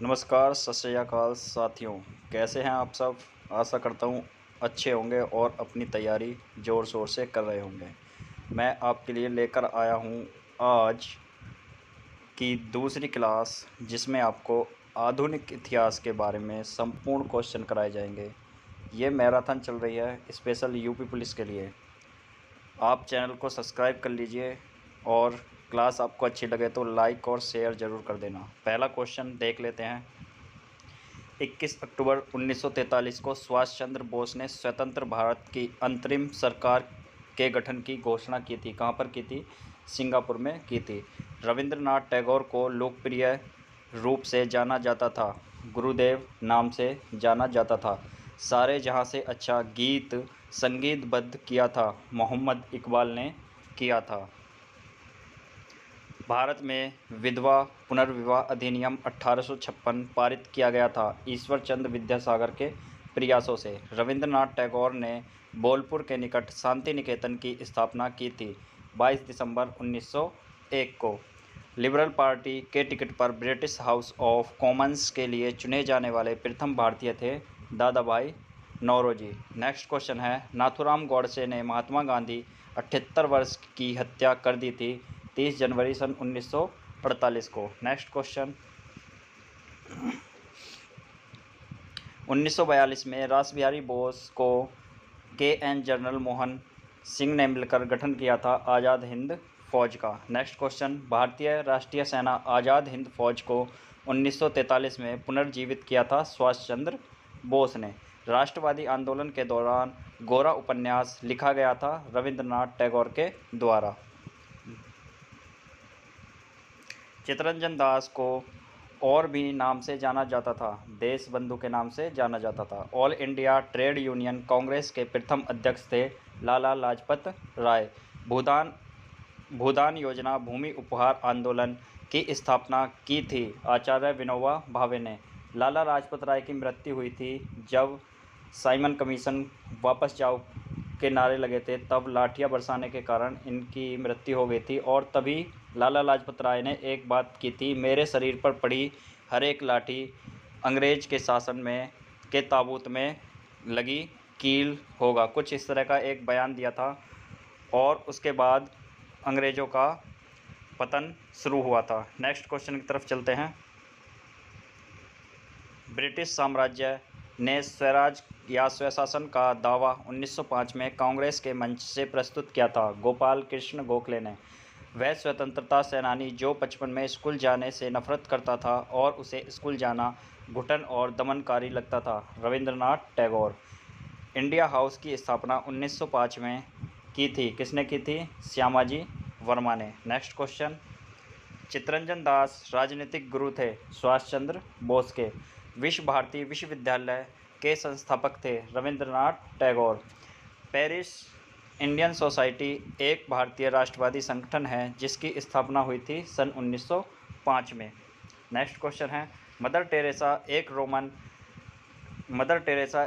नमस्कार, सत श्री अकाल साथियों। कैसे हैं आप सब। आशा करता हूँ अच्छे होंगे और अपनी तैयारी ज़ोर शोर से कर रहे होंगे। मैं आपके लिए लेकर आया हूँ आज की दूसरी क्लास, जिसमें आपको आधुनिक इतिहास के बारे में संपूर्ण क्वेश्चन कराए जाएंगे। ये मैराथन चल रही है स्पेशल यूपी पुलिस के लिए। आप चैनल को सब्सक्राइब कर लीजिए और क्लास आपको अच्छी लगे तो लाइक और शेयर ज़रूर कर देना। पहला क्वेश्चन देख लेते हैं। 21 अक्टूबर 1943 को सुभाष चंद्र बोस ने स्वतंत्र भारत की अंतरिम सरकार के गठन की घोषणा की थी। कहाँ पर की थी? सिंगापुर में की थी। रविंद्रनाथ टैगोर को लोकप्रिय रूप से जाना जाता था, गुरुदेव नाम से जाना जाता था। सारे जहाँ से अच्छा गीत संगीतबद्ध किया था मोहम्मद इकबाल ने किया था। भारत में विधवा पुनर्विवाह अधिनियम 1856 पारित किया गया था ईश्वर चंद्र विद्यासागर के प्रयासों से। रविंद्रनाथ टैगोर ने बोलपुर के निकट शांति निकेतन की स्थापना की थी 22 दिसंबर 1901 को। लिबरल पार्टी के टिकट पर ब्रिटिश हाउस ऑफ कॉमन्स के लिए चुने जाने वाले प्रथम भारतीय थे दादा भाई नौरोजी। नेक्स्ट क्वेश्चन है, नाथूराम गॉडसे ने महात्मा गांधी 78 वर्ष की हत्या कर दी थी 30 जनवरी सन 1948 को। नेक्स्ट क्वेश्चन, 1942 में रासबिहारी बोस को के.एन. जनरल मोहन सिंह ने मिलकर गठन किया था आज़ाद हिंद फौज का। नेक्स्ट क्वेश्चन, भारतीय राष्ट्रीय सेना आज़ाद हिंद फौज को 1943 में पुनर्जीवित किया था सुभाष चंद्र बोस ने। राष्ट्रवादी आंदोलन के दौरान गोरा उपन्यास लिखा गया था रविंद्रनाथ टैगोर के द्वारा। चित्तरंजन दास को और भी नाम से जाना जाता था, देश बंधु के नाम से जाना जाता था। All India trade union Congress के प्रथम अध्यक्ष थे लाला लाजपत राय। भूदान योजना भूमि उपहार आंदोलन की स्थापना की थी आचार्य विनोबा भावे ने। लाला लाजपत राय की मृत्यु हुई थी जब साइमन कमीशन वापस जाओ के नारे लगे थे, तब लाठियां बरसाने के कारण इनकी मृत्यु हो गई थी। और तभी लाला लाजपत राय ने एक बात की थी, मेरे शरीर पर पड़ी हर एक लाठी अंग्रेज के शासन में के ताबूत में लगी कील होगा, कुछ इस तरह का एक बयान दिया था। और उसके बाद अंग्रेज़ों का पतन शुरू हुआ था। नेक्स्ट क्वेश्चन की तरफ चलते हैं। ब्रिटिश साम्राज्य ने स्वराज या स्वशासन का दावा 1905 में कांग्रेस के मंच से प्रस्तुत किया था गोपाल कृष्ण गोखले ने। वह स्वतंत्रता सेनानी जो 55 में स्कूल जाने से नफरत करता था और उसे स्कूल जाना घुटन और दमनकारी लगता था, रविंद्रनाथ टैगोर। इंडिया हाउस की स्थापना 1905 में की थी, किसने की थी? श्यामाजी वर्मा ने। नेक्स्ट क्वेश्चन, चित्तरंजन दास राजनीतिक गुरु थे सुभाष चंद्र बोस के। विश्व भारती विश्वविद्यालय के संस्थापक थे Rabindranath Tagore. Paris Indian society एक भारतीय राष्ट्रवादी संगठन है जिसकी स्थापना हुई थी सन 1905 में। नेक्स्ट क्वेश्चन है, मदर टेरेसा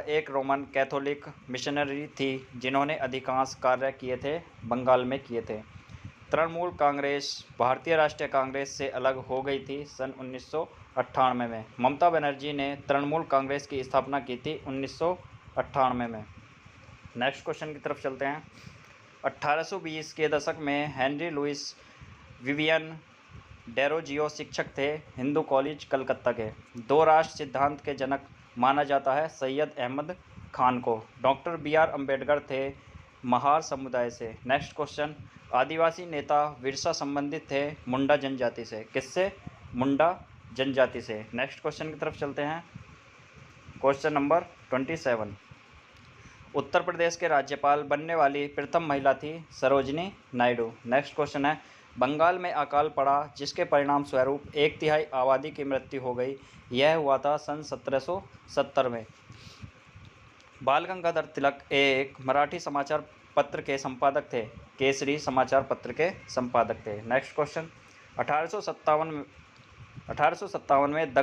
एक रोमन कैथोलिक मिशनरी थी जिन्होंने अधिकांश कार्य किए थे बंगाल में किए थे। तृणमूल कांग्रेस भारतीय राष्ट्रीय कांग्रेस से अलग हो गई थी सन 1998 में। ममता बनर्जी ने तृणमूल कांग्रेस की स्थापना की थी 1998 में। नेक्स्ट क्वेश्चन की तरफ चलते हैं। 1820 के दशक में हेनरी लुइस विवियन डेरोजियो शिक्षक थे हिंदू कॉलेज कलकत्ता के। दो राष्ट्र सिद्धांत के जनक माना जाता है सैयद अहमद खान को। Doctor B R. अम्बेडकर थे महार समुदाय से। नेक्स्ट क्वेश्चन, आदिवासी नेता विरसा संबंधित थे मुंडा जनजाति से। किससे? मुंडा जनजाति से। नेक्स्ट क्वेश्चन की तरफ चलते हैं। क्वेश्चन नंबर 27, उत्तर प्रदेश के राज्यपाल बनने वाली प्रथम महिला थी सरोजिनी नायडू। नेक्स्ट क्वेश्चन है, बंगाल में अकाल पड़ा जिसके परिणाम स्वरूप 1/3 आबादी की मृत्यु हो गई, यह हुआ था सन 1770 में। बाल गंगाधर तिलक एक मराठी समाचार पत्र के संपादक थे, केसरी समाचार पत्र के संपादक थे। नेक्स्ट क्वेश्चन, 1857 में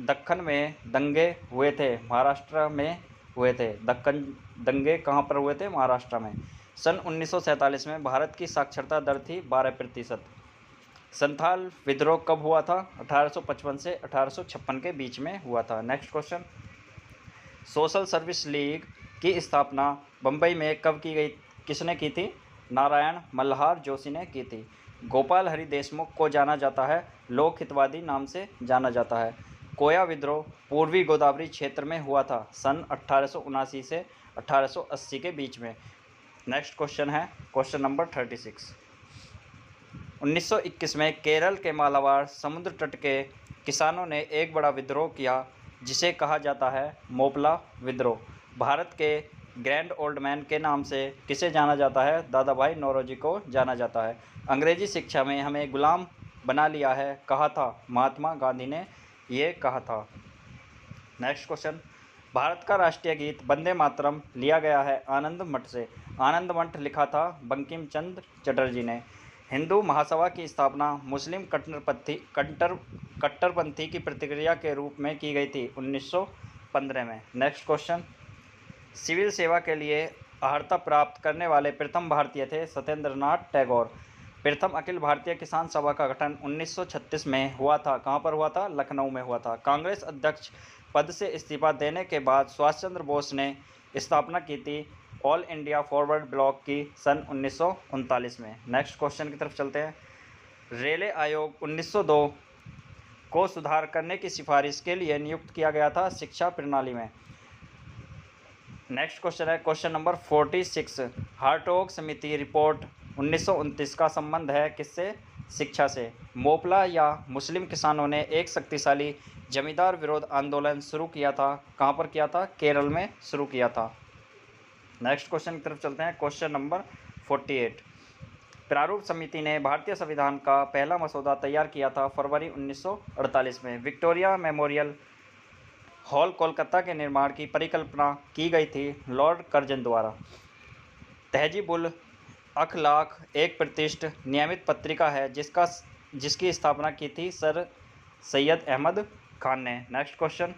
दक्कन में दंगे हुए थे, महाराष्ट्र में हुए थे। दक्कन दंगे कहाँ पर हुए थे? महाराष्ट्र में। सन 1947 में भारत की साक्षरता दर थी 12%। संथाल विद्रोह कब हुआ था? 1855 से 1856 के बीच में हुआ था। Next question, social service league की स्थापना बम्बई में कब की गई, किसने की थी? नारायण मल्हार जोशी ने की थी। गोपाल हरि देशमुख को जाना जाता है लोक हितवादी नाम से जाना जाता है। कोया विद्रोह पूर्वी गोदावरी क्षेत्र में हुआ था सन 1879 से 1880 के बीच में। नेक्स्ट क्वेश्चन है क्वेश्चन नंबर 36। 1921 में केरल के मालाबार समुद्र तट के किसानों ने एक बड़ा विद्रोह किया जिसे कहा जाता है मोपला विद्रोह। भारत के ग्रैंड ओल्ड मैन के नाम से किसे जाना जाता है? दादा भाई नौरोजी को जाना जाता है। अंग्रेजी शिक्षा में हमें गुलाम बना लिया है कहा था? महात्मा गांधी ने ये कहा था। नेक्स्ट क्वेश्चन, भारत का राष्ट्रीय गीत वंदे मातरम लिया गया है आनंद मठ से। आनंद मठ लिखा था बंकिम चंद्र चटर्जी ने। हिंदू महासभा की स्थापना मुस्लिम कट्टरपंथी की प्रतिक्रिया के रूप में की गई थी 1915 में। नेक्स्ट क्वेश्चन, सिविल सेवा के लिए अर्हता प्राप्त करने वाले प्रथम भारतीय थे सत्येंद्रनाथ टैगोर। प्रथम अखिल भारतीय किसान सभा का गठन 1936 में हुआ था। कहाँ पर हुआ था? लखनऊ में हुआ था। कांग्रेस अध्यक्ष पद से इस्तीफा देने के बाद सुभाष चंद्र बोस ने स्थापना की थी ऑल इंडिया फॉरवर्ड ब्लॉक की सन 1939 में। नेक्स्ट क्वेश्चन की तरफ चलते हैं। रेलवे आयोग 1902 को सुधार करने की सिफारिश के लिए नियुक्त किया गया था शिक्षा प्रणाली में। नेक्स्ट क्वेश्चन है क्वेश्चन नंबर 46। हार्टोग समिति रिपोर्ट 1929 का संबंध है किससे? शिक्षा से। मोपला या मुस्लिम किसानों ने एक शक्तिशाली जमींदार विरोध आंदोलन शुरू किया था। कहाँ पर किया था? केरल में शुरू किया था। नेक्स्ट क्वेश्चन की तरफ चलते हैं क्वेश्चन नंबर 48। प्रारूप समिति ने भारतीय संविधान का पहला मसौदा तैयार किया था फरवरी 1948 में। विक्टोरिया मेमोरियल हॉल कोलकाता के निर्माण की परिकल्पना की गई थी लॉर्ड कर्जन द्वारा। तहजीब उल अखलाक एक प्रतिष्ठित नियमित पत्रिका है जिसकी स्थापना की थी सर सैयद अहमद खान ने। नेक्स्ट क्वेश्चन,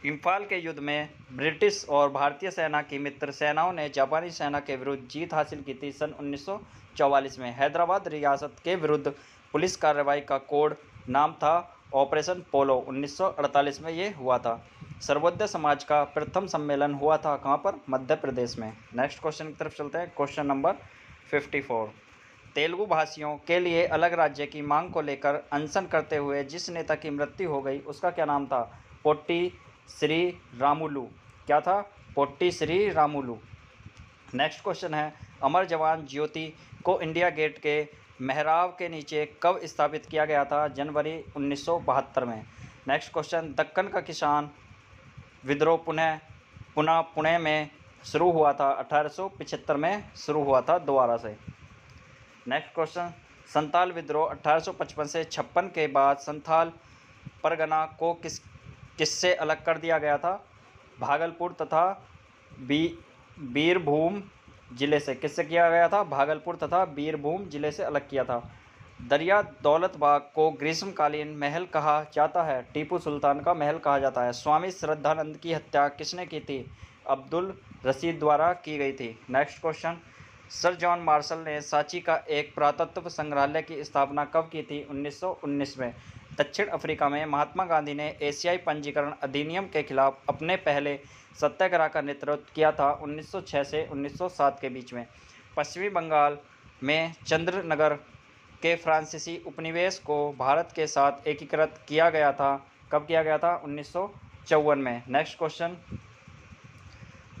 इम्फाल के युद्ध में ब्रिटिश और भारतीय सेना की मित्र सेनाओं ने जापानी सेना के विरुद्ध जीत हासिल की थी सन 1944 में। हैदराबाद रियासत के विरुद्ध पुलिस कार्रवाई का कोड नाम था ऑपरेशन पोलो। 1948 में ये हुआ था। सर्वोदय समाज का प्रथम सम्मेलन हुआ था कहाँ पर? मध्य प्रदेश में। नेक्स्ट क्वेश्चन की तरफ चलते हैं क्वेश्चन नंबर 54। तेलुगु भाषियों के लिए अलग राज्य की मांग को लेकर अनशन करते हुए जिस नेता की मृत्यु हो गई उसका क्या नाम था? पोट्टी श्री रामुलु। क्या था? Potty Shri Ramulu. Next question है अमर जवान ज्योति को इंडिया गेट के मेहराब के नीचे कब स्थापित किया गया था? जनवरी 1972 में। नेक्स्ट क्वेश्चन, दक्कन का किसान विद्रोह पुनः पुणे में शुरू हुआ था 1875 में शुरू हुआ था दोबारा से। नेक्स्ट क्वेश्चन, संथाल विद्रोह 1855 से 56 के बाद संथाल परगना को किससे अलग कर दिया गया था? भागलपुर तथा बीरभूम जिले से। किससे किया गया था? भागलपुर तथा बीरभूम जिले से अलग किया था। दरिया दौलत बाग को ग्रीष्मकालीन महल कहा जाता है? टीपू सुल्तान का महल कहा जाता है। स्वामी श्रद्धानंद की हत्या किसने की थी? अब्दुल रशीद द्वारा की गई थी। Next question, sir John Marshall ने सांची का एक पुरातत्व संग्रहालय की स्थापना कब की थी? 1919 में। दक्षिण अफ्रीका में महात्मा गांधी ने एशियाई पंजीकरण अधिनियम के खिलाफ अपने पहले सत्याग्रह का नेतृत्व किया था 1906 से 1907 के बीच में। पश्चिमी बंगाल में चंद्रनगर के फ्रांसीसी उपनिवेश को भारत के साथ एकीकृत किया गया था। कब किया गया था? 1954 में। नेक्स्ट क्वेश्चन,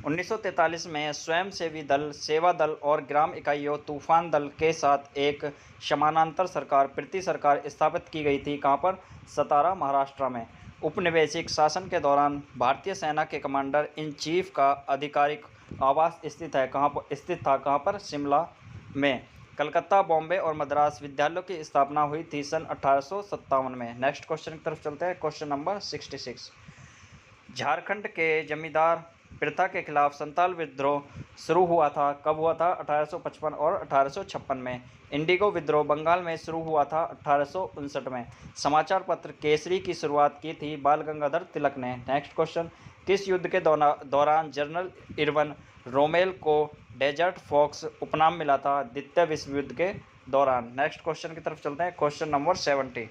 1943 में स्वयंसेवी दल, सेवा दल और ग्राम इकाइयों तूफान दल के साथ एक समानांतर सरकार प्रीति सरकार स्थापित की गई थी। कहाँ पर? सतारा महाराष्ट्र में। उपनिवेशिक शासन के दौरान भारतीय सेना के कमांडर इन चीफ का आधिकारिक आवास स्थित था कहाँ पर? शिमला में। कलकत्ता, बॉम्बे और मद्रास विद्यालयों की स्थापना हुई थी सन 1857 में। नेक्स्ट क्वेश्चन की तरफ चलते हैं क्वेश्चन नंबर 66। झारखंड के जमींदार प्रथा के खिलाफ संथाल विद्रोह शुरू हुआ था। कब हुआ था? 1855 और 1856 में। इंडिगो विद्रोह बंगाल में शुरू हुआ था 1859 में। समाचार पत्र केसरी की शुरुआत की थी बाल गंगाधर तिलक ने। नेक्स्ट क्वेश्चन, किस युद्ध के दौरान जनरल इरविन रोमेल को डेजर्ट फॉक्स उपनाम मिला था? द्वितीय विश्व युद्ध के दौरान। नेक्स्ट क्वेश्चन की तरफ चलते हैं। Question number 70।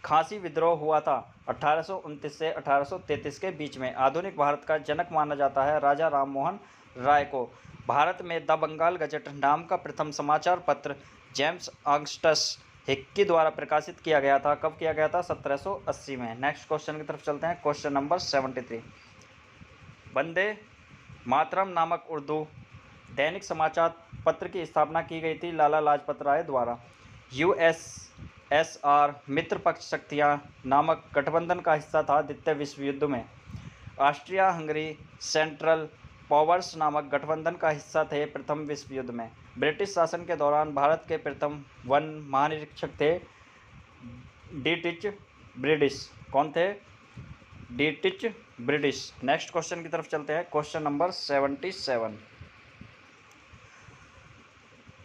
खासी विद्रोह हुआ था 1829 से 1833 के बीच में। आधुनिक भारत का जनक माना जाता है राजा राम मोहन राय को। भारत में द बंगाल गजट नाम का प्रथम समाचार पत्र जेम्स ऑगस्टस हिक्की द्वारा प्रकाशित किया गया था। कब किया गया था? 1780 में। नेक्स्ट क्वेश्चन की तरफ चलते हैं। Question number 73। वंदे मातरम नामक उर्दू दैनिक समाचार पत्र की स्थापना की गई थी लाला लाजपत राय द्वारा। यूएसएसआर मित्र पक्ष शक्तियां नामक गठबंधन का हिस्सा था द्वितीय विश्व युद्ध में। ऑस्ट्रिया हंगरी सेंट्रल पावर्स नामक गठबंधन का हिस्सा थे प्रथम विश्व युद्ध में। ब्रिटिश शासन के दौरान भारत के प्रथम वन महानिरीक्षक थे डीटिच ब्रिटिश। कौन थे? डीटिच ब्रिटिश। नेक्स्ट क्वेश्चन की तरफ चलते हैं। Question number 77।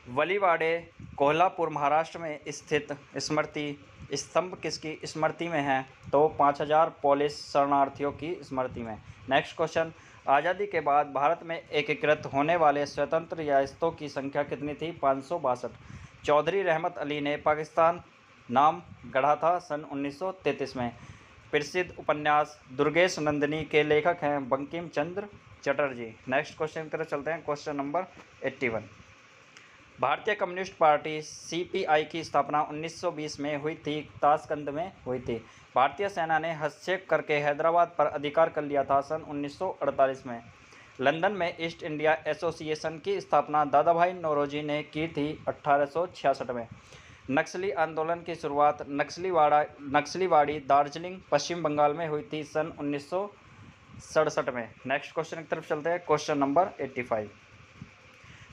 वलीवाड़े कोल्हापुर महाराष्ट्र में स्थित स्मृति स्तंभ किसकी स्मृति में है? तो 5000 पोलिश शरणार्थियों की स्मृति में। Next question. आज़ादी के बाद भारत में एकीकृत होने वाले स्वतंत्र रियासतों की संख्या कितनी थी? 562। चौधरी रहमत अली ने पाकिस्तान नाम गढ़ा था सन 1933 में। प्रसिद्ध उपन्यास दुर्गेश नंदिनी के लेखक हैं बंकिम चंद्र चटर्जी। नेक्स्ट क्वेश्चन की तरफ चलते हैं। Question number 81। भारतीय कम्युनिस्ट पार्टी सीपीआई की स्थापना 1920 में हुई थी। ताशकंद में हुई थी। भारतीय सेना ने हस्तक्षेप करके हैदराबाद पर अधिकार कर लिया था सन 1948 में। लंदन में ईस्ट इंडिया एसोसिएशन की स्थापना दादाभाई नौरोजी ने की थी 1866 में। नक्सली आंदोलन की शुरुआत नक्सलीवाड़ी दार्जिलिंग पश्चिम बंगाल में हुई थी सन 1967 में। नेक्स्ट क्वेश्चन की तरफ चलते हैं। Question number 85।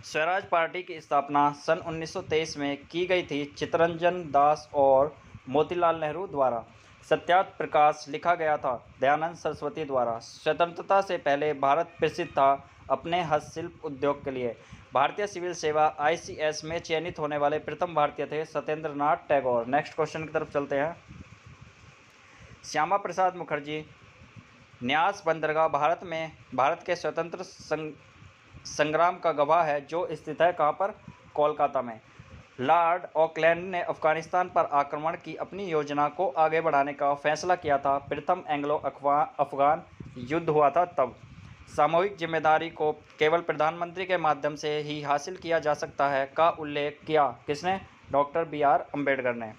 स्वराज पार्टी की स्थापना सन 1923 में की गई थी चित्तरंजन दास और मोतीलाल नेहरू द्वारा। सत्याग्रह प्रकाश लिखा गया था दयानंद सरस्वती द्वारा। स्वतंत्रता से पहले भारत प्रसिद्ध था अपने हस्तशिल्प उद्योग के लिए। भारतीय सिविल सेवा आईसीएस में चयनित होने वाले प्रथम भारतीय थे सत्येंद्र नाथ टैगोर। नेक्स्ट क्वेश्चन की तरफ चलते हैं। श्यामा प्रसाद मुखर्जी न्यास बंदरगाह भारत के स्वतंत्र संग्राम का गवाह है जो स्थित है कहाँ पर? कोलकाता में। लॉर्ड ऑकलैंड ने अफगानिस्तान पर आक्रमण की अपनी योजना को आगे बढ़ाने का फैसला किया था। प्रथम एंग्लो अफगान युद्ध हुआ था तब। सामूहिक जिम्मेदारी को केवल प्रधानमंत्री के माध्यम से ही हासिल किया जा सकता है का उल्लेख किया किसने? डॉक्टर BR अम्बेडकर ने।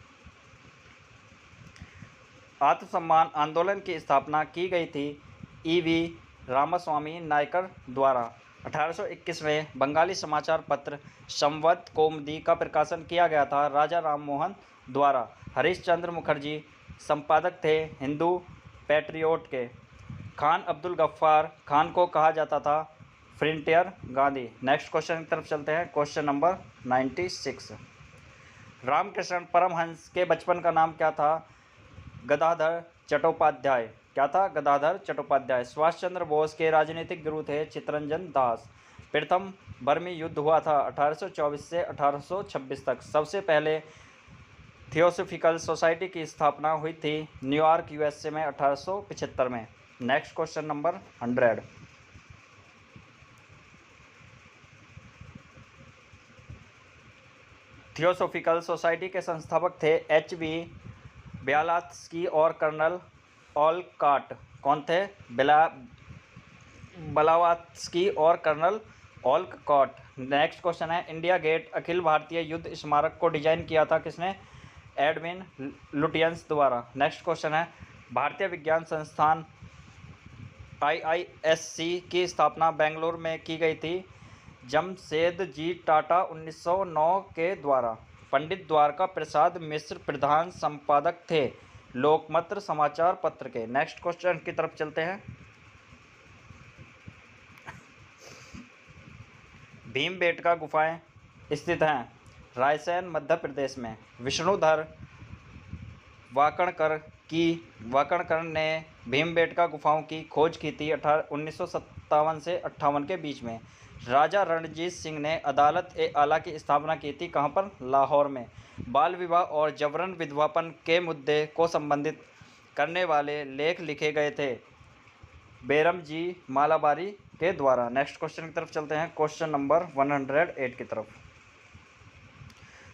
आत्मसम्मान आंदोलन की स्थापना की गई थी EV रामास्वामी नायकर द्वारा। 1821 में बंगाली समाचार पत्र संवद कौमुदी का प्रकाशन किया गया था राजा राम मोहन द्वारा। हरीश चंद्र मुखर्जी संपादक थे हिंदू पैट्रियोट के। खान अब्दुल गफ्फार खान को कहा जाता था फ्रंटियर गांधी। नेक्स्ट क्वेश्चन की तरफ चलते हैं। Question number 96। रामकृष्ण परमहंस के बचपन का नाम क्या था? गदाधर चट्टोपाध्याय। क्या था? गदाधर चट्टोपाध्याय। सुभाष चंद्र बोस के राजनीतिक गुरु थे चित्तरंजन दास। प्रथम बर्मी युद्ध हुआ था 1824 से 1826 तक। सबसे पहले थियोसॉफिकल सोसाइटी की स्थापना हुई थी न्यूयॉर्क USA में 1875 में। Next question number 100। Theosophical society के संस्थापक थे HV ब्यालात्स्की और कर्नल ऑलकाट। कौन थे? ब्लावात्स्की और कर्नल ऑलकॉट। नेक्स्ट क्वेश्चन है। इंडिया गेट अखिल भारतीय युद्ध स्मारक को डिजाइन किया था किसने? एडविन लुटियंस द्वारा। नेक्स्ट क्वेश्चन है। भारतीय विज्ञान संस्थान IISc की स्थापना बेंगलुरु में की गई थी जमशेदजी टाटा 1909 के द्वारा। पंडित द्वारका प्रसाद मिश्र प्रधान संपादक थे लोकमत्र समाचार पत्र के। नेक्स्ट क्वेश्चन की तरफ चलते हैं। भीमबेटका गुफाएं स्थित हैं रायसेन मध्य प्रदेश में। विष्णुधर वाकणकर ने भीमबेटका गुफाओं की खोज की थी 1957 से 58 के बीच में। राजा रणजीत सिंह ने अदालत-ए-आला की स्थापना की थी कहाँ पर? लाहौर में। बाल विवाह और जबरन विधवापन के मुद्दे को संबंधित करने वाले लेख लिखे गए थे बेरमजी मालाबारी के द्वारा। नेक्स्ट क्वेश्चन की तरफ चलते हैं। क्वेश्चन नंबर 108 की तरफ।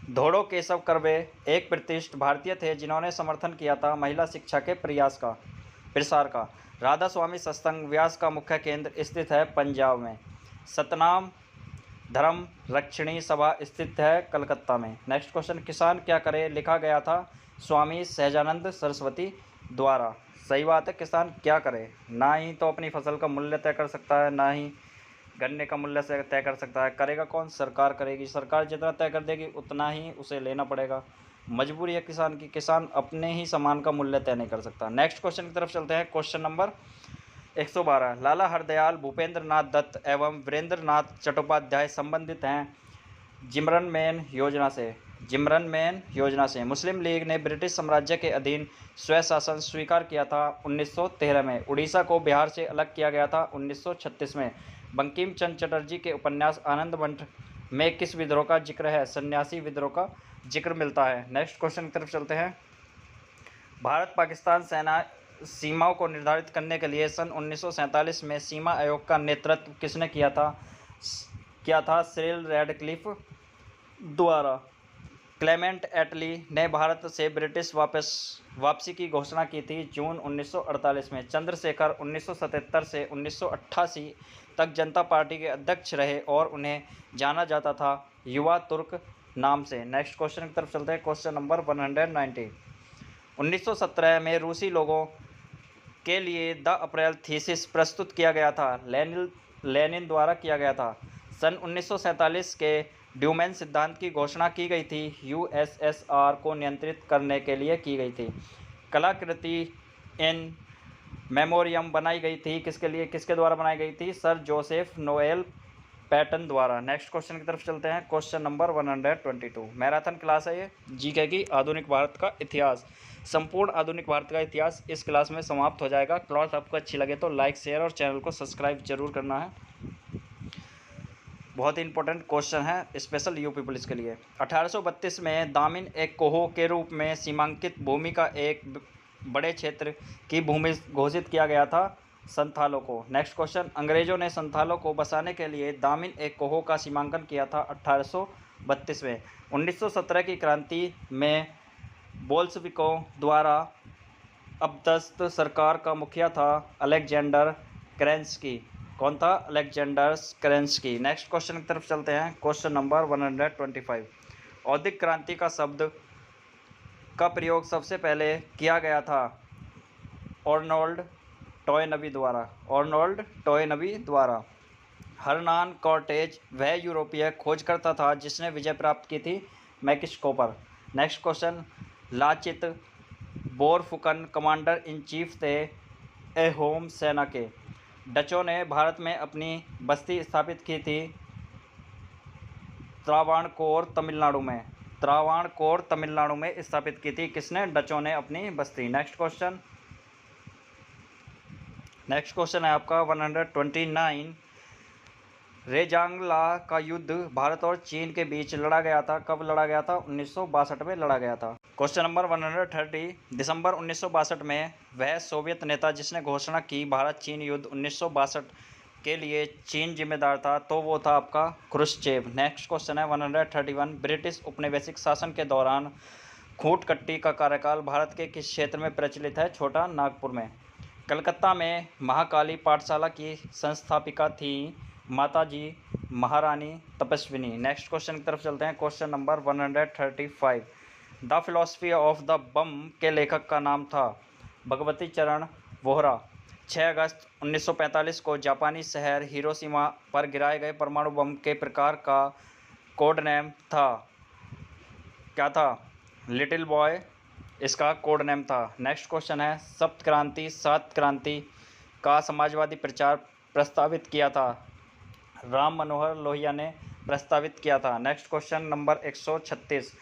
धोड़ो केशव कर्वे एक प्रतिष्ठित भारतीय थे जिन्होंने समर्थन किया था महिला शिक्षा के प्रसार का। राधा स्वामी सत्संग व्यास का मुख्य केंद्र स्थित है पंजाब में। सतनाम धर्म रक्षिणी सभा स्थित है कलकत्ता में। नेक्स्ट क्वेश्चन, किसान क्या करे लिखा गया था स्वामी सहजानंद सरस्वती द्वारा। सही बात है, किसान क्या करे, ना ही तो अपनी फसल का मूल्य तय कर सकता है, ना ही गन्ने का मूल्य से तय कर सकता है। करेगा कौन? सरकार करेगी। सरकार जितना तय कर देगी उतना ही उसे लेना पड़ेगा। मजबूरी है किसान की, किसान अपने ही सामान का मूल्य तय नहीं कर सकता। नेक्स्ट क्वेश्चन की तरफ चलते हैं। क्वेश्चन नंबर 112, लाला हरदयाल भूपेंद्र नाथ दत्त एवं वीरेंद्र नाथ चट्टोपाध्याय संबंधित हैं जिमरन मैन योजना से। जिमरन मैन योजना से मुस्लिम लीग ने ब्रिटिश साम्राज्य के अधीन स्वशासन स्वीकार किया था 1913 में। उड़ीसा को बिहार से अलग किया गया था 1936 में। बंकिम चंद्र चटर्जी के उपन्यास आनंद मठ में किस विद्रोह का जिक्र है? सन्यासी विद्रोह का जिक्र मिलता है। नेक्स्ट क्वेश्चन की तरफ चलते हैं। भारत पाकिस्तान सेना सीमाओं को निर्धारित करने के लिए सन 1947 में सीमा आयोग का नेतृत्व किसने किया था? सिरिल रैडक्लिफ द्वारा। क्लेमेंट एटली ने भारत से ब्रिटिश वापसी की घोषणा की थी जून 1948 में। चंद्रशेखर 1977 से 1988 तक जनता पार्टी के अध्यक्ष रहे और उन्हें जाना जाता था युवा तुर्क नाम से। नेक्स्ट क्वेश्चन की तरफ चलते हैं। क्वेश्चन नंबर 190, 1917 में रूसी लोगों के लिए द अप्रैल थीसिस प्रस्तुत किया गया था, लेनिन द्वारा किया गया था। सन 1947 के ड्यूमेन सिद्धांत की घोषणा की गई थी, यूएसएसआर को नियंत्रित करने के लिए की गई थी। कलाकृति इन मेमोरियम बनाई गई थी किसके लिए, किसके द्वारा बनाई गई थी? सर जोसेफ नोएल पैटन द्वारा। नेक्स्ट क्वेश्चन की तरफ चलते हैं। क्वेश्चन नंबर 122, मैराथन क्लास है ये, जीके की आधुनिक भारत का इतिहास। संपूर्ण आधुनिक भारत का इतिहास इस क्लास में समाप्त हो जाएगा। क्लास आपको अच्छी लगे तो लाइक शेयर और चैनल को सब्सक्राइब जरूर करना है। बहुत ही इंपॉर्टेंट क्वेश्चन है स्पेशल यूपी पुलिस के लिए। 1832 में दामिन एक कोहो के रूप में सीमांकित भूमि का एक बड़े क्षेत्र की भूमि घोषित किया गया था संथालों को। नेक्स्ट क्वेश्चन, अंग्रेजों ने संथालों को बसाने के लिए दामिन एक कोहो का सीमांकन किया था 1832 में। 1917 की क्रांति में बोल्शेविकों द्वारा अपदस्थ सरकार का मुखिया था अलेक्जेंडर केरेंस्की। कौन था? अलेक्जेंडर केरेंस्की। नेक्स्ट क्वेश्चन की तरफ चलते हैं। क्वेश्चन नंबर 125, औद्योगिक क्रांति का शब्द का प्रयोग सबसे पहले किया गया था आर्नोल्ड टॉयनबी द्वारा। हर्नान कॉर्टेज वह यूरोपीय खोजकर्ता था जिसने विजय प्राप्त की थी मैक्सिको पर। Next question, Lachit Borphukan commander in chief थे एहोम सेना के। डचों ने भारत में अपनी बस्ती स्थापित की थी त्रावणकोर तमिलनाडु में स्थापित की थी। किसने? डचों ने अपनी बस्ती। नेक्स्ट क्वेश्चन है आपका 129, रेजांगला का युद्ध भारत और चीन के बीच लड़ा गया था। कब लड़ा गया था? 1962 में लड़ा गया था। क्वेश्चन नंबर 130, दिसंबर 1962 में वह सोवियत नेता जिसने घोषणा की भारत चीन युद्ध 1962 के लिए चीन जिम्मेदार था, तो वो था आपका क्रुश्चेव। नेक्स्ट क्वेश्चन है 131, ब्रिटिश उपनिवेशिक शासन के दौरान खूंटकट्टी का कार्यकाल भारत के किस क्षेत्र में प्रचलित है? छोटा नागपुर में। कलकत्ता में महाकाली पाठशाला की संस्थापिका थी माताजी महारानी तपस्विनी। नेक्स्ट क्वेश्चन की तरफ चलते हैं। Question number 135, the philosophy of the bomb के लेखक का नाम था भगवती चरण वोहरा। 6 अगस्त 1945 को जापानी शहर हिरोशिमा पर गिराए गए परमाणु बम के प्रकार का कोड नेम था, क्या था? लिटिल बॉय इसका कोड नेम था। नेक्स्ट क्वेश्चन है, सप्त क्रांति का समाजवादी प्रचार प्रस्तावित किया था राम मनोहर लोहिया ने प्रस्तावित किया था। नेक्स्ट क्वेश्चन नंबर 136,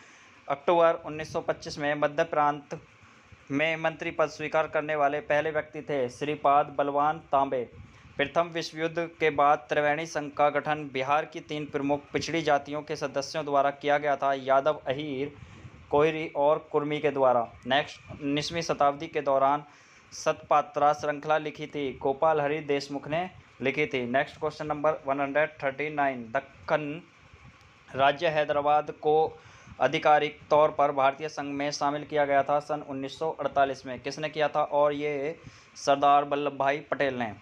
अक्टूबर 1925 में मध्य प्रांत में मंत्री पद स्वीकार करने वाले पहले व्यक्ति थे श्रीपाद बलवान तांबे। प्रथम विश्व युद्ध के बाद त्रिवेणी संघ का गठन बिहार की 3 प्रमुख पिछड़ी जातियों के सदस्यों द्वारा किया गया था, यादव, अहीर, कोयरी और कुर्मी के द्वारा। नेक्स्ट, 19वीं शताब्दी के दौरान सतपात्रा श्रृंखला लिखी थी, गोपाल हरि देशमुख ने लिखी थी। नेक्स्ट क्वेश्चन नंबर 139, दक्कन राज्य हैदराबाद को आधिकारिक तौर पर भारतीय संघ में शामिल किया गया था सन 1948 में। किसने किया था? और ये सरदार वल्लभ भाई पटेल ने।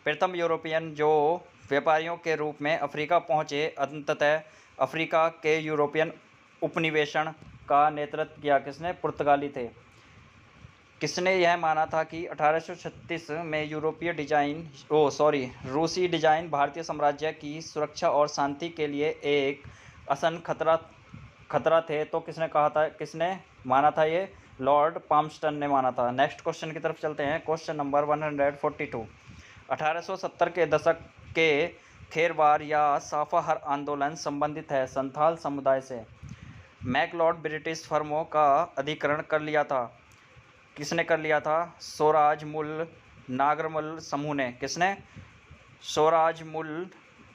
प्रथम यूरोपियन जो व्यापारियों के रूप में अफ्रीका पहुंचे, अंततः अफ्रीका के यूरोपियन उपनिवेशन का नेतृत्व किया। किसने? पुर्तगाली थे। किसने यह माना था कि 1836 में रूसी डिजाइन भारतीय साम्राज्य की सुरक्षा और शांति के लिए एक आसन खतरा थे? तो किसने कहा था, किसने माना था? ये लॉर्ड पाल्मस्टन ने माना था। नेक्स्ट क्वेश्चन की तरफ चलते हैं। Question number 142। 1870 के दशक के खेरवार या साफाहर आंदोलन संबंधित है संथाल समुदाय से। मैकलॉड ब्रिटिश फर्मों का अधिकरण कर लिया था। किसने कर लिया था? स्वराजमुल नागरमल समूह ने। किसने? स्वराजमुल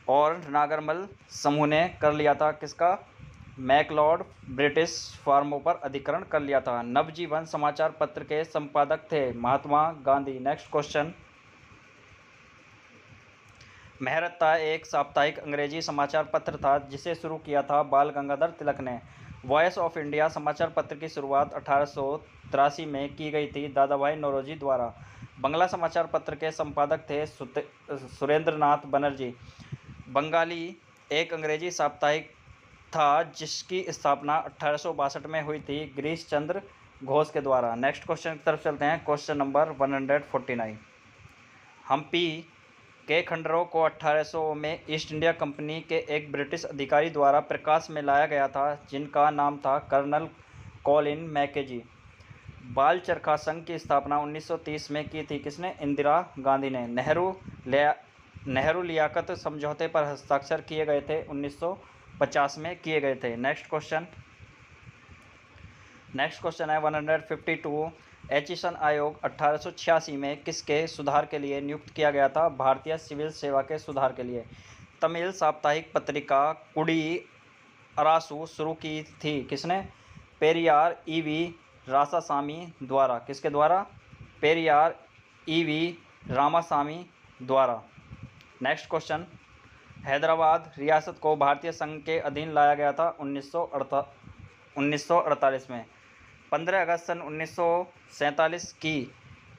और नागरमल समूह ने कर लिया था। किसका? मैकलॉड ब्रिटिश फर्मों पर अधिकरण कर लिया था। नवजीवन समाचार पत्र के संपादक थे महात्मा गांधी। Next question. मेहरत्ता एक साप्ताहिक अंग्रेजी समाचार पत्र था जिसे शुरू किया था बाल गंगाधर तिलक ने। वॉइस ऑफ इंडिया समाचार पत्र की शुरुआत 1883 में की गई थी दादा भाई नौरोजी द्वारा। बंगला समाचार पत्र के संपादक थे सुरेंद्रनाथ बनर्जी। बंगाली एक अंग्रेजी साप्ताहिक था जिसकी स्थापना 1862 में हुई थी गिरीश चंद्र घोष के द्वारा। नेक्स्ट क्वेश्चन की तरफ चलते हैं। Question number 149। हम्पी के खंडरों को 1800 में ईस्ट इंडिया कंपनी के एक ब्रिटिश अधिकारी द्वारा प्रकाश में लाया गया था जिनका नाम था कर्नल कॉलिन मैकेजी। बाल चरखा संघ की स्थापना 1930 में की थी। किसने? इंदिरा गांधी ने। नेहरू लियाकत समझौते पर हस्ताक्षर किए गए थे 1950 में किए गए थे। नेक्स्ट क्वेश्चन है 152। एचिसन आयोग 1886 में किसके सुधार के लिए नियुक्त किया गया था? भारतीय सिविल सेवा के सुधार के लिए। तमिल साप्ताहिक पत्रिका कुडी अरासू शुरू की थी। किसने? पेरियार ईवी रामासामी द्वारा। किसके द्वारा? पेरियार ईवी रामासामी द्वारा। Next question. हैदराबाद रियासत को भारतीय संघ के अधीन लाया गया था 1948 में। 15 अगस्त सन 1947 की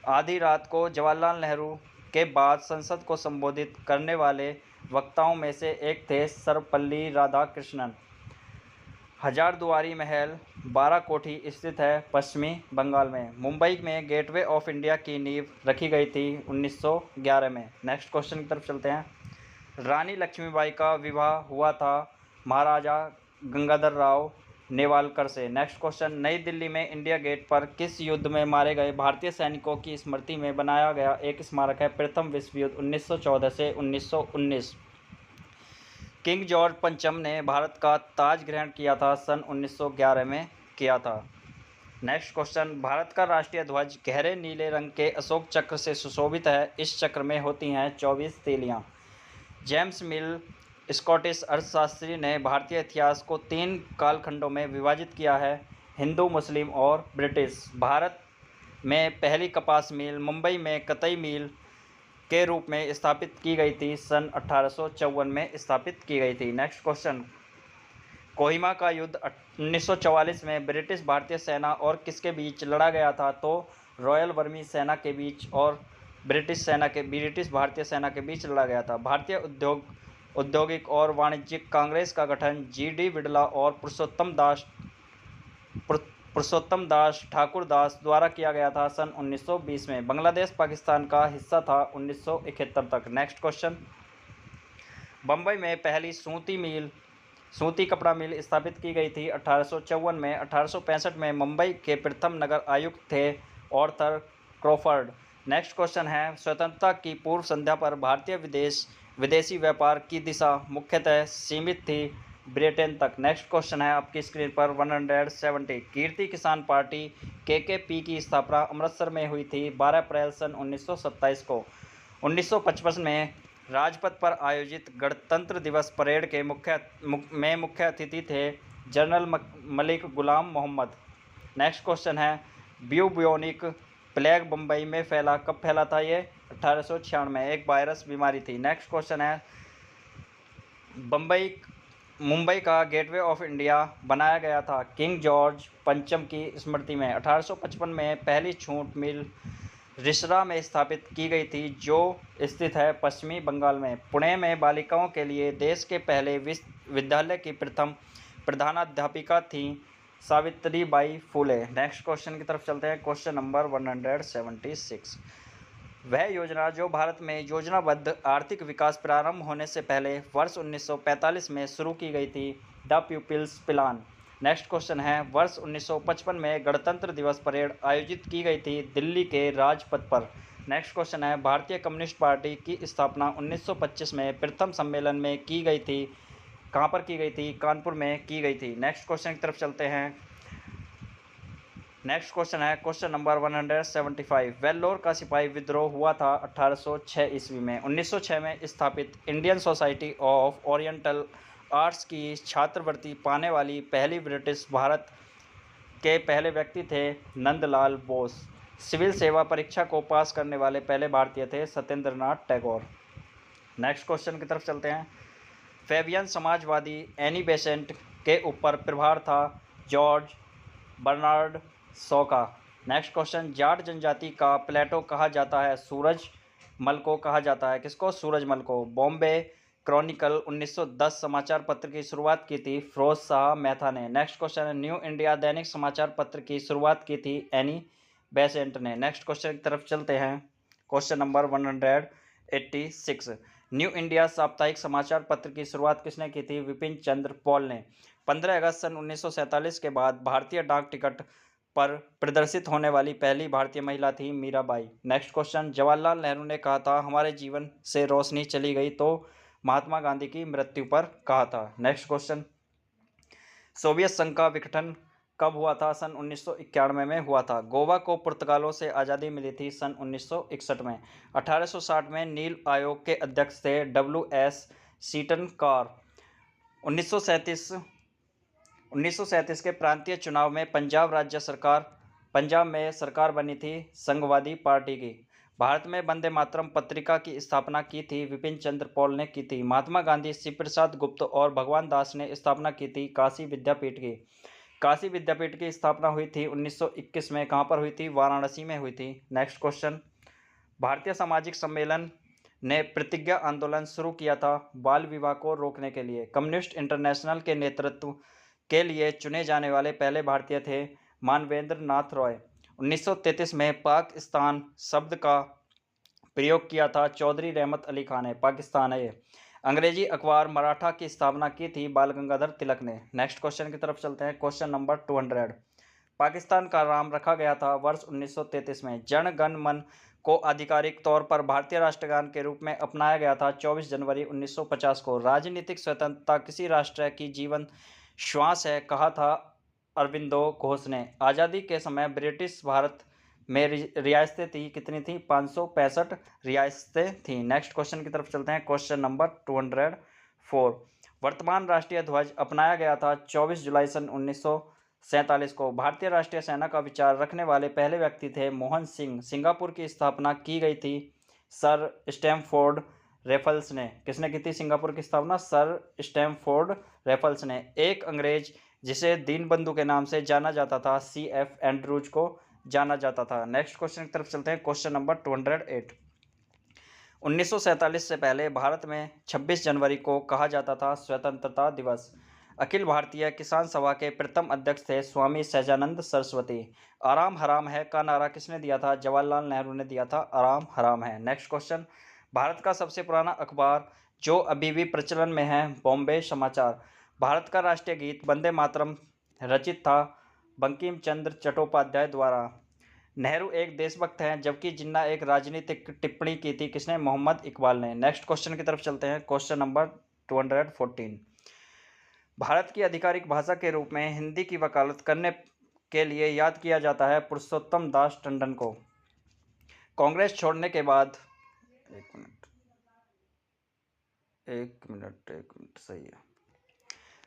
आधी रात को जवाहरलाल नेहरू के बाद संसद को संबोधित करने वाले वक्ताओं में से एक थे सर्वपल्ली राधाकृष्णन। हजारदुआरी महल 12 कोठी स्थित है पश्चिमी बंगाल में। मुंबई में गेटवे ऑफ इंडिया की नींव रखी गई थी 1911 में। नेक्स्ट क्वेश्चन की तरफ चलते हैं। रानी लक्ष्मीबाई का विवाह हुआ था महाराजा गंगाधर राव नेवालकर से। Next question. नई दिल्ली में इंडिया गेट पर किस युद्ध में मारे गए भारतीय सैनिकों की स्मृति में बनाया गया एक स्मारक है? प्रथम विश्व युद्ध 1914 से 1919। किंग जॉर्ज पंचम ने भारत का ताज ग्रहण किया था सन 1911 में किया था। Next question. भारत का राष्ट्रीय ध्वज गहरे नीले रंग के अशोक चक्र से सुशोभित है। इस चक्र में होती हैं 24 तीलियां। जेम्स मिल स्कॉटिश अर्थशास्त्री ने भारतीय इतिहास को 3 कालखंडों में विभाजित किया है, हिंदू, मुस्लिम और ब्रिटिश। भारत में पहली कपास मिल मुंबई में कतई मिल के रूप में स्थापित की गई थी सन 1854 में स्थापित की गई थी। Next question. कोहिमा का युद्ध 1944 में ब्रिटिश भारतीय सेना और किसके बीच लड़ा गया था? तो रॉयल बर्मी सेना के बीच और ब्रिटिश भारतीय सेना के बीच लड़ा गया था। भारतीय औद्योगिक और वाणिज्यिक कांग्रेस का गठन जी.डी. बिड़ला और पुरुषोत्तम दास ठाकुर दास द्वारा किया गया था सन 1920 में। बांग्लादेश पाकिस्तान का हिस्सा था 1971 तक। Next question. बम्बई में पहली सूती कपड़ा मिल स्थापित की गई थी 1854 में। 1865 में मुंबई के प्रथम नगर आयुक्त थे आर्थर क्रॉफर्ड। नेक्स्ट क्वेश्चन है। स्वतंत्रता की पूर्व संध्या पर भारतीय विदेशी व्यापार की दिशा मुख्यतः सीमित थी ब्रिटेन तक। नेक्स्ट क्वेश्चन है आपकी स्क्रीन पर 170। कीर्ति किसान पार्टी केकेपी की स्थापना अमृतसर में हुई थी 12 अप्रैल सन 1927 को। 1955 में राजपथ पर आयोजित गणतंत्र दिवस परेड के मुख्य अतिथि थे जनरल मलिक गुलाम मोहम्मद। नेक्स्ट क्वेश्चन है। ब्यूबोनिक प्लेग बम्बई में कब फैला था? ये 1896 में एक वायरस बीमारी थी। नेक्स्ट क्वेश्चन है। बम्बई मुंबई का गेटवे ऑफ इंडिया बनाया गया था? किंग जॉर्ज पंचम की स्मृति में। 1855 में पहली छूट मिल रिसरा में स्थापित की गई थी, जो स्थित है पश्चिमी बंगाल में। पुणे में बालिकाओं के लिए देश के पहले विश्वविद्यालय की प्रथम प्रधानाध्यापिका थी सावित्रीबाई फुले। नेक्स्ट क्वेश्चन की तरफ चलते हैं। Question number 176। वह योजना जो भारत में योजनाबद्ध आर्थिक विकास प्रारंभ होने से पहले वर्ष 1945 में शुरू की गई थी, the people's plan. Next question है, वर्ष 1955 में गणतंत्र दिवस परेड आयोजित की गई थी दिल्ली के राजपथ पर। नेक्स्ट क्वेश्चन है, भारतीय कम्युनिस्ट पार्टी की स्थापना 1925 में प्रथम सम्मेलन में की गई थी, कहाँ पर की गई थी? कानपुर में की गई थी। नेक्स्ट क्वेश्चन की तरफ चलते हैं। नेक्स्ट क्वेश्चन है क्वेश्चन नंबर 175। वेल्लोर का सिपाही विद्रोह हुआ था 1806 ईस्वी में। 1906 में स्थापित Indian society of oriental arts की छात्रवृत्ति पाने वाली पहली ब्रिटिश भारत के पहले व्यक्ति थे नंदलाल बोस। सिविल सेवा परीक्षा को पास करने वाले पहले भारतीय थे सत्येंद्रनाथ टैगोर। नेक्स्ट क्वेश्चन की तरफ चलते हैं। फेबियन समाजवादी एनी बेसेंट के ऊपर प्रभार था जॉर्ज बर्नार्ड शॉ का। नेक्स्ट क्वेश्चन, जाट जनजाति का प्लेटो कहा जाता है? सूरजमल को कहा जाता है। किसको? सूरजमल को। बॉम्बे क्रॉनिकल 1910 समाचार पत्र की शुरुआत की थी फिरोज शाह मेहता ने। नेक्स्ट क्वेश्चन है, न्यू इंडिया दैनिक समाचार पत्र की शुरुआत की थी एनी बेसेंट ने। नेक्स्ट क्वेश्चन की तरफ चलते हैं। Question number 186। न्यू इंडिया साप्ताहिक समाचार पत्र की शुरुआत किसने की थी? विपिन चंद्र पॉल ने। 15 अगस्त सन 1947 के बाद भारतीय डाक टिकट पर प्रदर्शित होने वाली पहली भारतीय महिला थी मीराबाई। नेक्स्ट क्वेश्चन, जवाहरलाल नेहरू ने कहा था हमारे जीवन से रोशनी चली गई तो महात्मा गांधी की मृत्यु पर कहा था। नेक्स्ट क्वेश्चन, सोवियत संघ का विघटन कब हुआ था? सन 1991 में हुआ था। गोवा को पुर्तगालों से आज़ादी मिली थी सन 1961 में। 1860 में नील आयोग के अध्यक्ष थे WS सीटन कार। 1937 के प्रांतीय चुनाव में पंजाब में सरकार बनी थी संघवादी पार्टी की। भारत में वंदे मातरम पत्रिका की स्थापना की थी विपिन चंद्र पॉल ने की थी। महात्मा गांधी, शिव प्रसाद गुप्त और भगवान दास ने स्थापना की थी काशी विद्यापीठ की। काशी विद्यापीठ की स्थापना हुई थी 1921 में। कहाँ पर हुई थी? वाराणसी में हुई थी। नेक्स्ट क्वेश्चन, भारतीय सामाजिक सम्मेलन ने प्रतिज्ञा आंदोलन शुरू किया था बाल विवाह को रोकने के लिए। कम्युनिस्ट इंटरनेशनल के नेतृत्व के लिए चुने जाने वाले पहले भारतीय थे मानवेंद्र नाथ रॉय। 1933 में पाकिस्तान शब्द का प्रयोग किया था चौधरी रहमत अली खान ने। पाकिस्तान है ये। अंग्रेजी अखबार मराठा की स्थापना की थी बाल गंगाधर तिलक ने। नेक्स्ट क्वेश्चन की तरफ चलते हैं। Question number 200। पाकिस्तान का नाम रखा गया था वर्ष 1933 में। जन गण मन को आधिकारिक तौर पर भारतीय राष्ट्रगान के रूप में अपनाया गया था 24 जनवरी 1950 को। राजनीतिक स्वतंत्रता किसी राष्ट्र की जीवन श्वास है, कहा था अरविंदो घोष ने। आज़ादी के समय ब्रिटिश भारत में रियासतें थी, कितनी थी? 565 रियासतें थी। नेक्स्ट क्वेश्चन की तरफ चलते हैं। Question number 204। वर्तमान राष्ट्रीय ध्वज अपनाया गया था 24 जुलाई सन 1947 को। भारतीय राष्ट्रीय सेना का विचार रखने वाले पहले व्यक्ति थे मोहन सिंह। सिंगापुर की स्थापना की गई थी सर स्टैमफोर्ड रेफल्स ने। किसने की थी सिंगापुर की स्थापना? सर स्टैमफोर्ड रेफल्स ने। एक अंग्रेज जिसे दीनबंधु के नाम से जाना जाता था CF एंड्रूज को जाना जाता था। नेक्स्ट क्वेश्चन की तरफ चलते हैं। Question number 208। 1947 से पहले भारत में 26 जनवरी को कहा जाता था स्वतंत्रता दिवस। अखिल भारतीय किसान सभा के प्रथम अध्यक्ष थे स्वामी सहजानंद सरस्वती। आराम हराम है का नारा किसने दिया था? जवाहरलाल नेहरू ने दिया था आराम हराम है। नेक्स्ट क्वेश्चन, भारत का सबसे पुराना अखबार जो अभी भी प्रचलन में है बॉम्बे समाचार। भारत का राष्ट्रीय गीत वंदे मातरम रचित था बंकिम चंद्र चट्टोपाध्याय द्वारा। नेहरू एक देशभक्त हैं, जबकि जिन्ना एक राजनीतिक टिप्पणी की थी, किसने? मोहम्मद इकबाल ने। नेक्स्ट क्वेश्चन की तरफ चलते हैं। Question number 214। भारत की आधिकारिक भाषा के रूप में हिंदी की वकालत करने के लिए याद किया जाता है पुरुषोत्तम दास टंडन को। कांग्रेस छोड़ने के बाद एक मिनट सही है।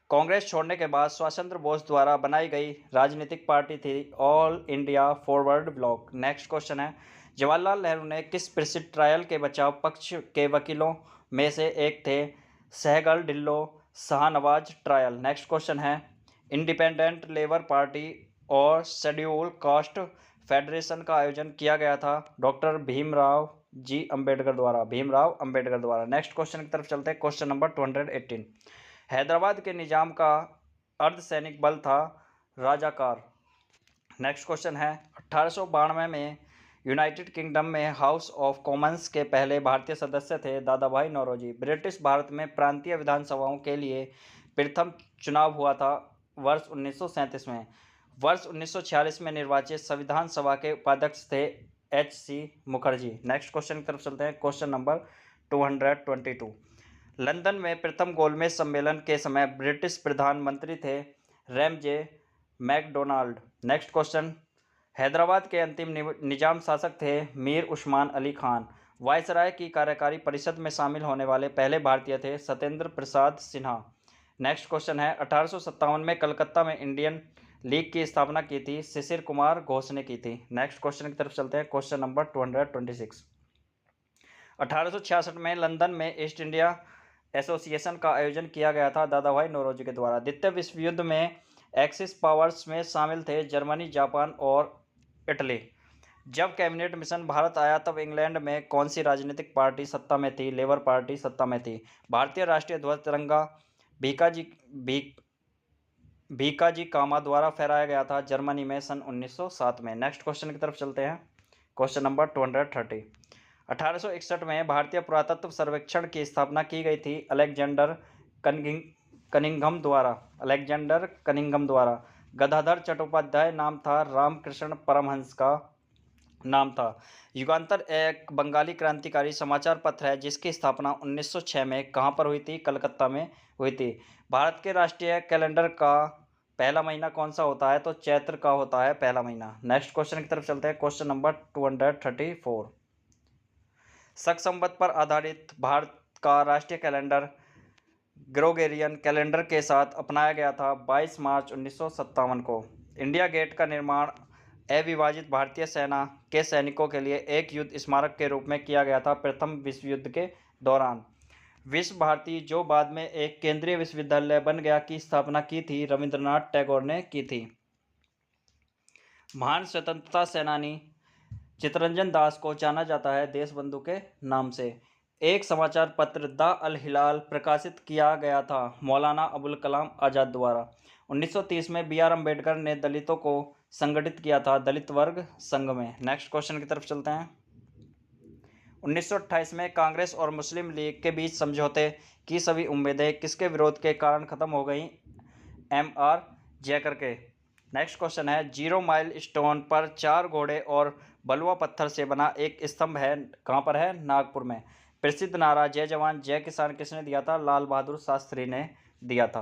कांग्रेस छोड़ने के बाद सुभाष चंद्र बोस द्वारा बनाई गई राजनीतिक पार्टी थी all India forward block. Next question है, जवाहरलाल नेहरू ने किस प्रसिद्ध ट्रायल के बचाव पक्ष के वकीलों में से एक थे? Sehgal Dhillon, Shahnawaz trial. Next question है, इंडिपेंडेंट लेबर पार्टी और शेड्यूल कास्ट फेडरेशन का आयोजन किया गया था डॉक्टर भीमराव अम्बेडकर द्वारा। नेक्स्ट क्वेश्चन की तरफ चलते हैं। क्वेश्चन नंबर 218, हैदराबाद के निजाम का अर्धसैनिक बल था राजाकार। नेक्स्ट क्वेश्चन है, 1892 में यूनाइटेड किंगडम में हाउस ऑफ कॉमन्स के पहले भारतीय सदस्य थे दादाभाई नौरोजी। ब्रिटिश भारत में प्रांतीय विधानसभाओं के लिए प्रथम चुनाव हुआ था वर्ष 1937 में। वर्ष 1946 में निर्वाचित संविधान सभा के उपाध्यक्ष थे H.C. मुखर्जी। नेक्स्ट क्वेश्चन की तरफ चलते हैं। क्वेश्चन नंबर 222, लंदन में प्रथम गोलमेज सम्मेलन के समय ब्रिटिश प्रधानमंत्री थे Ramsay MacDonald. Next question, Hyderabad के अंतिम निजाम शासक थे मीर उस्मान अली खान। वायसराय की कार्यकारी परिषद में शामिल होने वाले पहले भारतीय थे सत्येंद्र प्रसाद सिन्हा। नेक्स्ट क्वेश्चन है, 1857 में कलकत्ता में इंडियन लीग की स्थापना की थी शिशिर कुमार घोष ने की थी। नेक्स्ट क्वेश्चन की तरफ चलते हैं। क्वेश्चन नंबर 226, 1866 में लंदन में ईस्ट इंडिया एसोसिएशन का आयोजन किया गया था दादाभाई नौरोजी के द्वारा। द्वितीय विश्व युद्ध में एक्सिस पावर्स में शामिल थे जर्मनी, जापान और इटली। जब कैबिनेट मिशन भारत आया तब इंग्लैंड में कौन सी राजनीतिक पार्टी सत्ता में थी? लेबर पार्टी सत्ता में थी। भारतीय राष्ट्रीय ध्वज तिरंगा भीकाजी कामा द्वारा फहराया गया था जर्मनी में सन 1907 में। नेक्स्ट क्वेश्चन की तरफ चलते हैं। क्वेश्चन नंबर 230, 1861 में भारतीय पुरातत्व सर्वेक्षण की स्थापना की गई थी अलेक्जेंडर कनिंघम द्वारा। गदाधर चट्टोपाध्याय नाम था, रामकृष्ण परमहंस का नाम था। युगांतर एक बंगाली क्रांतिकारी समाचार पत्र है जिसकी स्थापना 1906 में कहाँ पर हुई थी? कलकत्ता में हुई थी। भारत के राष्ट्रीय कैलेंडर का पहला महीना कौन सा होता है? तो चैत्र का होता है पहला महीना। नेक्स्ट क्वेश्चन की तरफ चलते हैं। क्वेश्चन नंबर 234, शक संवत पर आधारित भारत का राष्ट्रीय कैलेंडर ग्रेगोरियन कैलेंडर के साथ अपनाया गया था 22 मार्च 1957 को। इंडिया गेट का निर्माण अविभाजित भारतीय सेना के सैनिकों के लिए एक युद्ध स्मारक के रूप में किया गया था प्रथम विश्व युद्ध के दौरान। विश्व भारती, जो बाद में एक केंद्रीय विश्वविद्यालय बन गया, की स्थापना की थी रविंद्रनाथ टैगोर ने की थी। महान स्वतंत्रता सेनानी चित्तरंजन दास को जाना जाता है देशबंधु के नाम से। एक समाचार पत्र द अल हिलाल प्रकाशित किया गया था मौलाना अबुल कलाम आज़ाद द्वारा। 1930 में बी आर अम्बेडकर ने दलितों को संगठित किया था दलित वर्ग संघ में। नेक्स्ट क्वेश्चन की तरफ चलते हैं। 1928 में कांग्रेस और मुस्लिम लीग के बीच समझौते की सभी उम्मीदें किसके विरोध के कारण खत्म हो गई? M.R. जयकर के। नेक्स्ट क्वेश्चन है, 0 माइल स्टोन पर 4 घोड़े और बलुआ पत्थर से बना एक स्तंभ है, कहाँ पर है? नागपुर में। प्रसिद्ध नारा जय जवान जय किसान किसने दिया था? लाल बहादुर शास्त्री ने दिया था।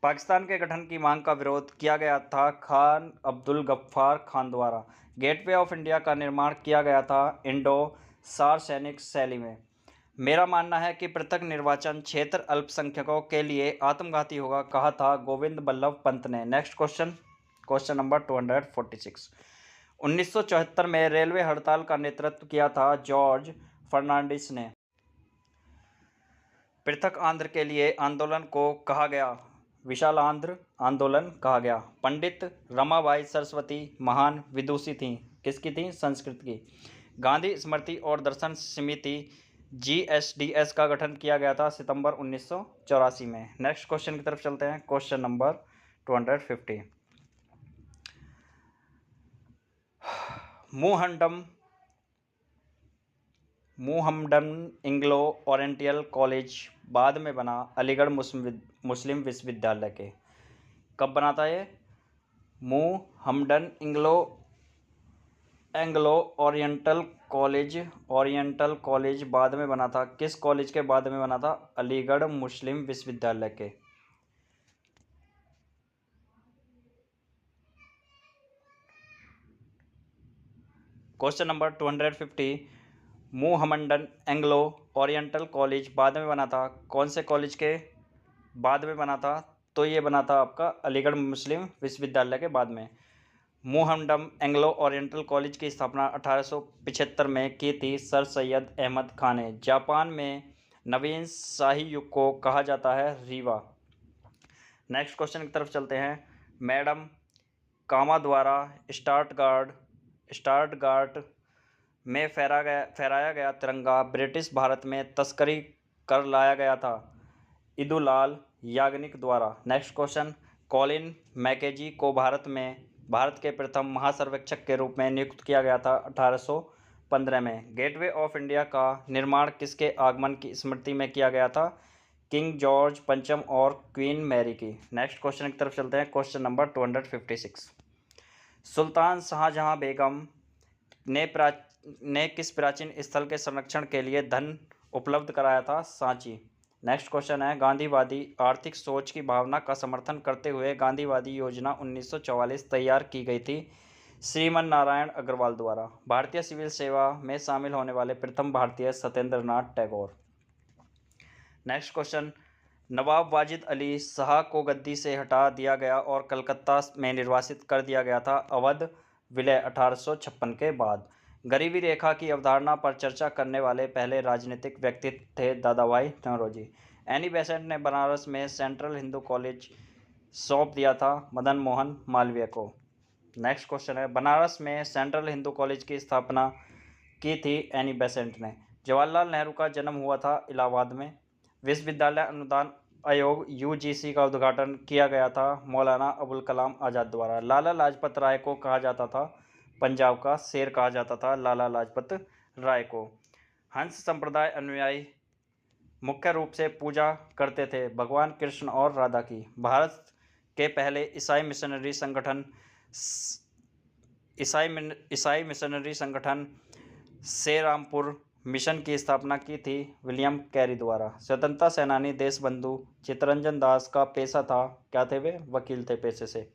पाकिस्तान के गठन की मांग का विरोध किया गया था खान अब्दुल गफ्फार खान द्वारा। गेटवे ऑफ इंडिया का निर्माण किया गया था इंडो सार्वजनिक शैली में। मेरा मानना है कि पृथक निर्वाचन क्षेत्र अल्पसंख्यकों के लिए आत्मघाती होगा, कहा था गोविंद बल्लभ पंत ने। नेक्स्ट क्वेश्चन, क्वेश्चन नंबर 246, 1974 में रेलवे हड़ताल का नेतृत्व किया था जॉर्ज फर्नांडिस ने। पृथक आंध्र के लिए आंदोलन को कहा गया? विशाल आंध्र आंदोलन कहा गया। पंडित रमाबाई सरस्वती महान विदुषी थीं, किसकी थीं? संस्कृत की। गांधी स्मृति और दर्शन समिति GSDS का गठन किया गया था सितंबर 1984 में। नेक्स्ट क्वेश्चन की तरफ चलते हैं। Question number 250, Mohammedan Anglo oriental college बाद में बना अलीगढ़ मुस्लिम विश्वविद्यालय के। कब बना था ये? मुहम्मडन एंग्लो ओरिएंटल कॉलेज बाद में बना था। किस कॉलेज के बाद में बना था? अलीगढ़ मुस्लिम विश्वविद्यालय के। Question number 250, मुहम्मडन Anglo oriental college बाद में बना था, कौन से कॉलेज के बाद में बना था? तो ये बना था आपका अलीगढ़ मुस्लिम विश्वविद्यालय के बाद में। मुहम्मडन एंग्लो ओरिएंटल कॉलेज की स्थापना 1875 में की थी सर सैयद अहमद खान ने। जापान में नवीन शाही युग को कहा जाता है रीवा। नेक्स्ट क्वेश्चन की तरफ चलते हैं। मैडम कामा द्वारा स्टार्टगार्ड में फहराया गया तिरंगा ब्रिटिश भारत में तस्करी कर लाया गया था इदुलाल याग्निक द्वारा। Next question. कॉलिन मैकेजी को भारत के प्रथम महासर्वेक्षक के रूप में नियुक्त किया गया था 1815 में। गेटवे ऑफ इंडिया का निर्माण किसके आगमन की स्मृति में किया गया था? किंग जॉर्ज पंचम और क्वीन मैरी की। नेक्स्ट क्वेश्चन की तरफ चलते हैं। Question number 256। सुल्तान शाहजहां बेगम ने किस प्राचीन स्थल के संरक्षण के लिए धन उपलब्ध कराया था? सांची। नेक्स्ट क्वेश्चन है। गांधीवादी आर्थिक सोच की भावना का समर्थन करते हुए गांधीवादी योजना 1944 तैयार की गई थी श्रीमन नारायण अग्रवाल द्वारा। भारतीय सिविल सेवा में शामिल होने वाले प्रथम भारतीय सत्येंद्र नाथ टैगोर। Next question. नवाब वाजिद अली शाह को गद्दी से हटा दिया गया और कलकत्ता में निर्वासित कर दिया गया था अवध विलय 1856 के बाद। गरीबी रेखा की अवधारणा पर चर्चा करने वाले पहले राजनीतिक व्यक्ति थे दादा भाई नौरोजी। एनी बेसेंट ने बनारस में सेंट्रल हिंदू कॉलेज सौंप दिया था मदन मोहन मालवीय को। नेक्स्ट क्वेश्चन है। बनारस में सेंट्रल हिंदू कॉलेज की स्थापना की थी एनी बेसेंट ने। जवाहरलाल नेहरू का जन्म हुआ था इलाहाबाद में। विश्वविद्यालय अनुदान आयोग यूजीसी का उद्घाटन किया गया था मौलाना अबुल कलाम आज़ाद द्वारा। लाला लाजपत राय को कहा जाता था पंजाब का शेर कहा जाता था लाला लाजपत राय को। हंस संप्रदाय अनुयायी मुख्य रूप से पूजा करते थे भगवान कृष्ण और राधा की। भारत के पहले ईसाई मिशनरी संगठन श्रीरामपुर मिशन की स्थापना की थी विलियम कैरी द्वारा। स्वतंत्रता सेनानी देशबंधु चित्तरंजन दास का पेशा था, क्या थे वे? वकील थे पेशे से।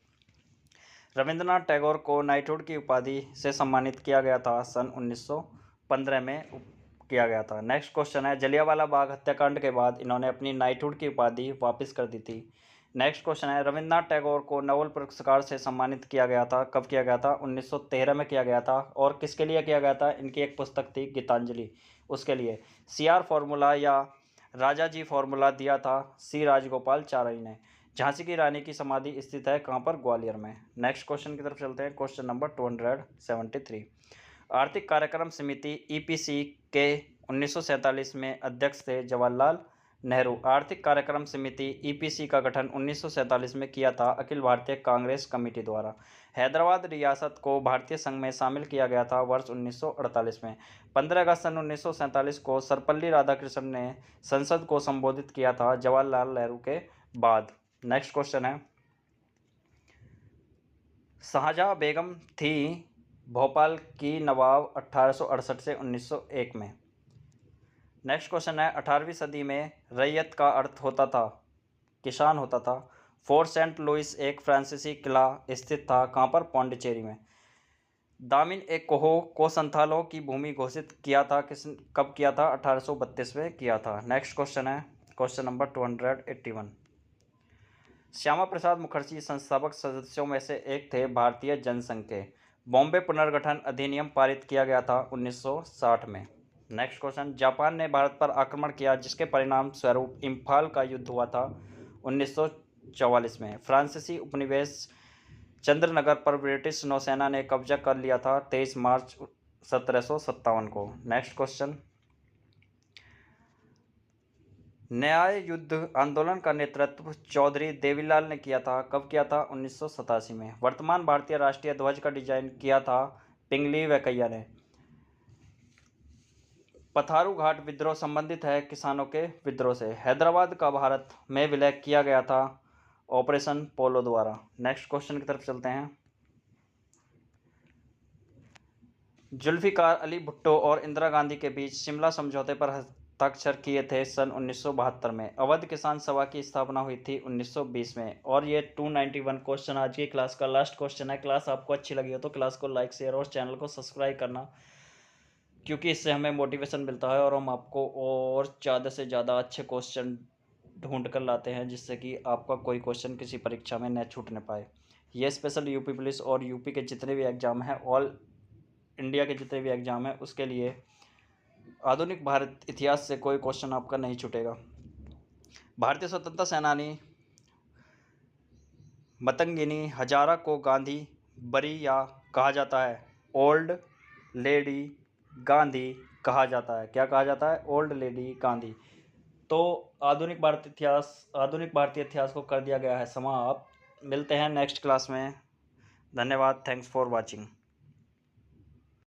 रविंद्रनाथ टैगोर को नाइटहुड की उपाधि से सम्मानित किया गया था सन 1915 में किया गया था। नेक्स्ट क्वेश्चन है। जलियांवाला बाग हत्याकांड के बाद इन्होंने अपनी नाइटहुड की उपाधि वापस कर दी थी। नेक्स्ट क्वेश्चन है। रविंद्रनाथ टैगोर को नोबेल पुरस्कार से सम्मानित किया गया था, कब किया गया था? 1913 में किया गया था। और किसके लिए किया गया था? इनकी एक पुस्तक थी गीतांजलि, उसके लिए। CR फॉर्मूला या राजा जी फॉर्मूला दिया था C राजगोपालचारी ने। झांसी की रानी की समाधि स्थित है कहाँ पर? ग्वालियर में। नेक्स्ट क्वेश्चन की तरफ चलते हैं। Question number 273। आर्थिक कार्यक्रम समिति EPC के 1947 में अध्यक्ष थे जवाहरलाल नेहरू। आर्थिक कार्यक्रम समिति EPC का गठन 1947 में किया था अखिल भारतीय कांग्रेस कमेटी द्वारा। हैदराबाद रियासत को भारतीय संघ में शामिल किया गया था वर्ष 1948 में। 15 अगस्त सन 1947 को सर्वपल्ली राधाकृष्णन ने संसद को संबोधित किया था जवाहरलाल नेहरू के बाद। नेक्स्ट क्वेश्चन है। शाहजहां बेगम थी भोपाल की नवाब 1868 से 1901 में। नेक्स्ट क्वेश्चन है। 18वीं सदी में रैयत का अर्थ होता था किसान होता था। फोर्ट सेंट लुइस एक फ्रांसीसी किला स्थित था कहाँ पर? पौंडीचेरी में। दामिन ए कोहो को संथालों की भूमि घोषित किया था कब किया था? 1832 में किया था। नेक्स्ट क्वेश्चन है। Question number 281। श्यामा प्रसाद मुखर्जी संस्थापक सदस्यों में से एक थे भारतीय जनसंघ के। बॉम्बे पुनर्गठन अधिनियम पारित किया गया था 1960 में। Next question. जापान ने भारत पर आक्रमण किया जिसके परिणाम स्वरूप इम्फाल का युद्ध हुआ था 1944 में। फ्रांसीसी उपनिवेश चंद्रनगर पर ब्रिटिश नौसेना ने कब्जा कर लिया था 23 मार्च 1757 को। Next question. न्याय युद्ध आंदोलन का नेतृत्व चौधरी देवीलाल ने किया था, कब किया था? 1987 में। वर्तमान भारतीय राष्ट्रीय ध्वज का डिजाइन किया था पिंगली वेंकैया ने। पथारू घाट विद्रोह संबंधित है किसानों के विद्रोह से। हैदराबाद का भारत में विलय किया गया था ऑपरेशन पोलो द्वारा। नेक्स्ट क्वेश्चन की तरफ चलते हैं। जुल्फिकार अली भुट्टो और इंदिरा गांधी के बीच शिमला समझौते पर हस्ताक्षर किए थे सन 1972 में। अवध किसान सभा की स्थापना हुई थी 1920 में। और ये 291 क्वेश्चन आज की क्लास का लास्ट क्वेश्चन है। क्लास आपको अच्छी लगी हो तो क्लास को लाइक शेयर और चैनल को सब्सक्राइब करना, क्योंकि इससे हमें मोटिवेशन मिलता है और हम आपको और ज़्यादा से ज़्यादा अच्छे क्वेश्चन ढूंढ कर लाते हैं जिससे कि आपका कोई क्वेश्चन किसी परीक्षा में न छूटने पाए। ये स्पेशल यूपी पुलिस और यूपी के जितने भी एग्ज़ाम हैं, ऑल इंडिया के जितने भी एग्ज़ाम हैं, उसके लिए आधुनिक भारत इतिहास से कोई क्वेश्चन आपका नहीं छूटेगा। भारतीय स्वतंत्रता सेनानी मतंगिनी हजारा को गांधी बरिया कहा जाता है। ओल्ड लेडी गांधी कहा जाता है। क्या कहा जाता है? Old lady Gandhi. तो आधुनिक भारतीय इतिहास को कर दिया गया है समाप्त। मिलते हैं नेक्स्ट क्लास में। धन्यवाद। Thanks for watching.